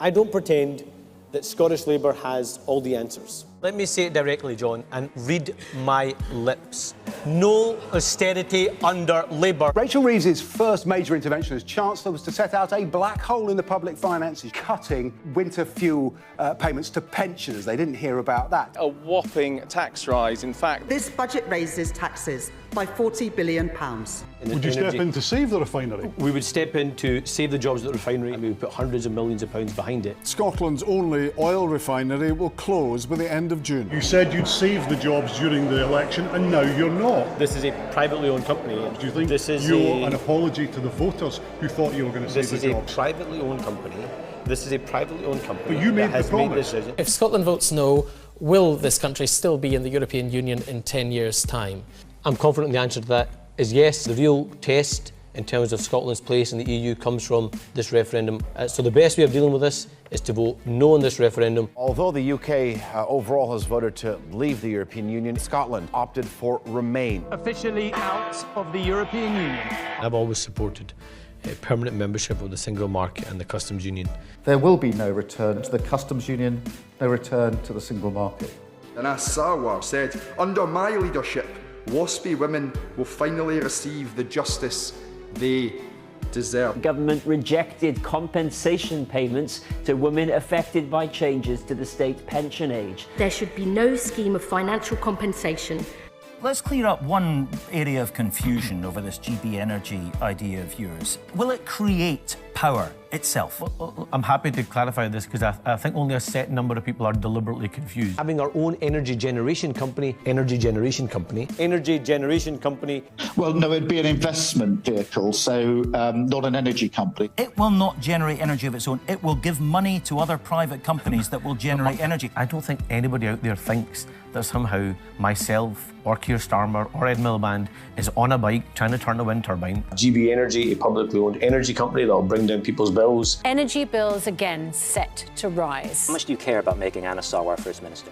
I don't pretend that Scottish Labour has all the answers. Let me say it directly, John, and read my lips. No austerity under Labour. Rachel Reeves's first major intervention as Chancellor was to set out a black hole in the public finances, cutting winter fuel payments to pensioners. They didn't hear about that. A whopping tax rise, in fact. This budget raises taxes by £40 billion. Would you step in to save the refinery? We would step in to save the jobs at the refinery, and we would put hundreds of millions of pounds behind it. Scotland's only oil refinery will close by the end of June. You said you'd save the jobs during the election, and now you're not. This is a privately owned company. Do you think this is you're an apology to the voters who thought you were going to save the jobs? This is a privately owned company. This is a privately owned company. But you made the promise. If Scotland votes no, will this country still be in the European Union in 10 years' time? I'm confident the answer to that is yes. The real test in terms of Scotland's place in the EU comes from this referendum. So the best way of dealing with this is to vote no in this referendum. Although the UK overall has voted to leave the European Union, Scotland opted for remain. Officially out of the European Union. I've always supported permanent membership of the single market and the customs union. There will be no return to the customs union, no return to the single market. Anas Sarwar said, "Under my leadership, WASPy women will finally receive the justice they deserve." Government rejected compensation payments to women affected by changes to the state pension age. There should be no scheme of financial compensation. Let's clear up one area of confusion over this GB Energy idea of yours. Will it create power itself? Well, I'm happy to clarify this because I think only a set number of people are deliberately confused. Having our own energy generation company. Well, no, it'd be an investment vehicle, so not an energy company. It will not generate energy of its own. It will give money to other private companies that will generate energy. I don't think anybody out there thinks that somehow myself or Keir Starmer or Ed Miliband is on a bike trying to turn a wind turbine. GB Energy, a publicly owned energy company that will bring down people's bills. Energy bills again set to rise. How much do you care about making Anas Sarwar First Minister?